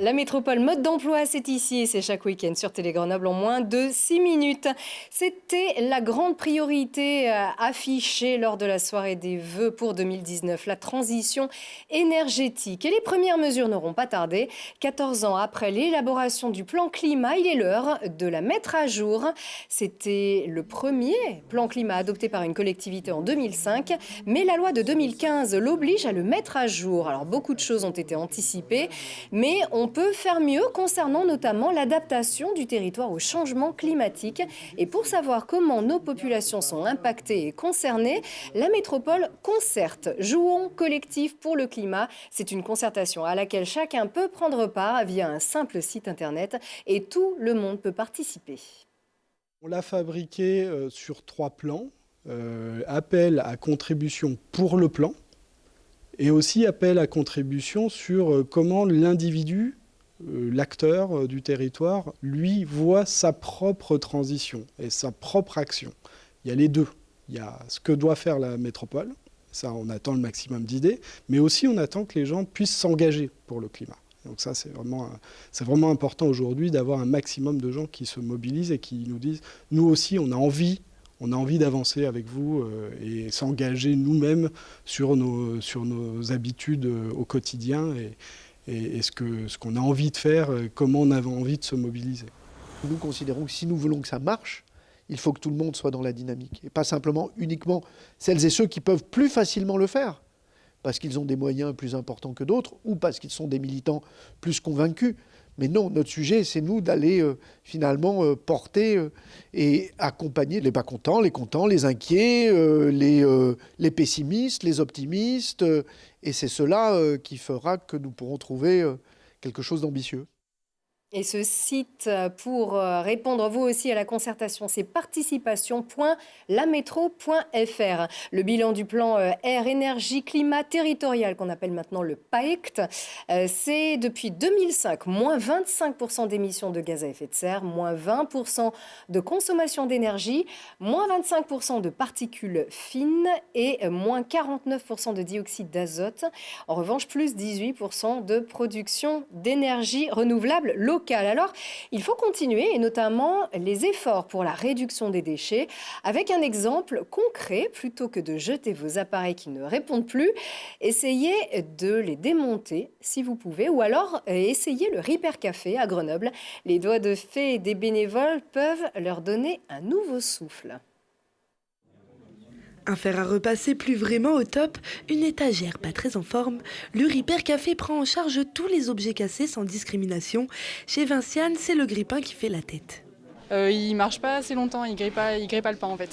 La métropole mode d'emploi, c'est ici et c'est chaque week-end sur Télé Grenoble en moins de 6 minutes. C'était la grande priorité affichée lors de la soirée des vœux pour 2019, la transition énergétique. Et les premières mesures n'auront pas tardé. 14 ans après l'élaboration du plan climat, il est l'heure de la mettre à jour. C'était le premier plan climat adopté par une collectivité en 2005, mais la loi de 2015 l'oblige à le mettre à jour. Alors beaucoup de choses ont été anticipées, mais on peut faire mieux concernant notamment l'adaptation du territoire au changement climatique. Et pour savoir comment nos populations sont impactées et concernées, la métropole concerte. Jouons collectif pour le climat. C'est une concertation à laquelle chacun peut prendre part via un simple site internet et tout le monde peut participer. On l'a fabriqué sur 3 plans. Appel à contribution pour le plan et aussi appel à contribution sur comment l'individu, l'acteur du territoire, lui, voit sa propre transition et sa propre action. Il y a les deux. Il y a ce que doit faire la métropole, ça on attend le maximum d'idées, mais aussi on attend que les gens puissent s'engager pour le climat. Donc ça, c'est vraiment important aujourd'hui d'avoir un maximum de gens qui se mobilisent et qui nous disent « nous aussi, on a envie d'avancer avec vous et s'engager nous-mêmes sur nos habitudes au quotidien et ce qu'on a envie de faire, comment on a envie de se mobiliser. » Nous considérons que si nous voulons que ça marche, il faut que tout le monde soit dans la dynamique et pas simplement uniquement celles et ceux qui peuvent plus facilement le faire parce qu'ils ont des moyens plus importants que d'autres ou parce qu'ils sont des militants plus convaincus. Mais non, notre sujet, c'est nous d'aller finalement porter et accompagner les pas contents, les inquiets, les pessimistes, les optimistes. Et c'est cela qui fera que nous pourrons trouver quelque chose d'ambitieux. Et ce site pour répondre vous aussi à la concertation, c'est participation.lamétro.fr. Le bilan du plan air, énergie, climat territorial qu'on appelle maintenant le PAECT, c'est depuis 2005, moins 25% d'émissions de gaz à effet de serre, moins 20% de consommation d'énergie, moins 25% de particules fines et moins 49% de dioxyde d'azote. En revanche, plus 18% de production d'énergie renouvelable locale. Alors, il faut continuer et notamment les efforts pour la réduction des déchets avec un exemple concret. Plutôt que de jeter vos appareils qui ne répondent plus, essayez de les démonter si vous pouvez ou alors essayez le Repair Café à Grenoble. Les doigts de fée des bénévoles peuvent leur donner un nouveau souffle. Un fer à repasser plus vraiment au top, une étagère pas très en forme, le Repair Café prend en charge tous les objets cassés sans discrimination. Chez Vinciane, c'est le grille-pain qui fait la tête. Il marche pas assez longtemps, il grille pas le pain en fait.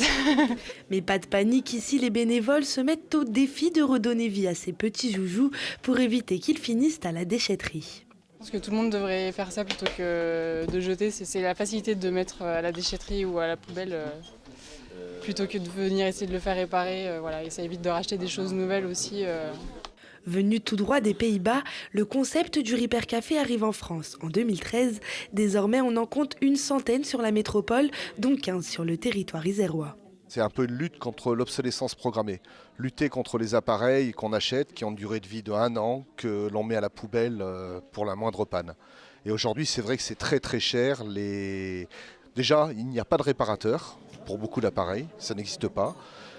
Mais pas de panique, ici les bénévoles se mettent au défi de redonner vie à ces petits joujoux pour éviter qu'ils finissent à la déchetterie. Je pense que tout le monde devrait faire ça plutôt que de jeter. C'est la facilité de mettre à la déchetterie ou à la poubelle plutôt que de venir essayer de le faire réparer. Voilà. Et ça évite de racheter des choses nouvelles aussi. Venu tout droit des Pays-Bas, le concept du Repair Café arrive en France en 2013. Désormais, on en compte une centaine sur la métropole, dont 15 sur le territoire isérois. C'est un peu une lutte contre l'obsolescence programmée. Lutter contre les appareils qu'on achète, qui ont une durée de vie de 1 an, que l'on met à la poubelle pour la moindre panne. Et aujourd'hui, c'est vrai que c'est très très cher. Déjà, il n'y a pas de réparateur pour beaucoup d'appareils, ça n'existe pas.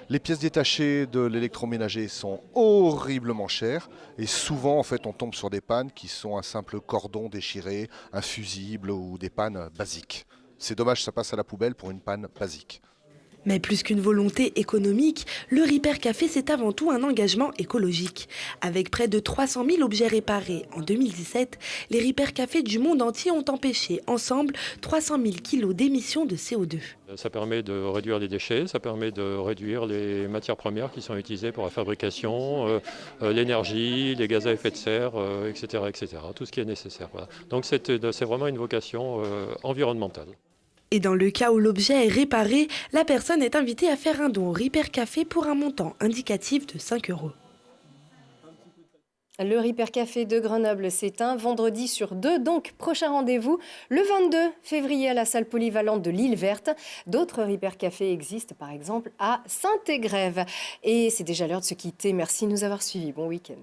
Les pièces détachées de l'électroménager sont horriblement chères et souvent en fait on tombe sur des pannes qui sont un simple cordon déchiré, un fusible ou des pannes basiques. C'est dommage, ça passe à la poubelle pour une panne basique. Mais plus qu'une volonté économique, le Repair Café, c'est avant tout un engagement écologique. Avec près de 300 000 objets réparés en 2017, les Repair Cafés du monde entier ont empêché ensemble 300 000 kilos d'émissions de CO2. Ça permet de réduire les déchets, ça permet de réduire les matières premières qui sont utilisées pour la fabrication, l'énergie, les gaz à effet de serre, etc., etc. Tout ce qui est nécessaire. Voilà. Donc c'est vraiment une vocation environnementale. Et dans le cas où l'objet est réparé, la personne est invitée à faire un don au Repair Café pour un montant indicatif de 5 €. Le Repair Café de Grenoble, c'est un vendredi sur 2, donc prochain rendez-vous le 22 février à la salle polyvalente de l'Île Verte. D'autres Repair Café existent, par exemple à Saint-Égrève. Et c'est déjà l'heure de se quitter. Merci de nous avoir suivis. Bon week-end.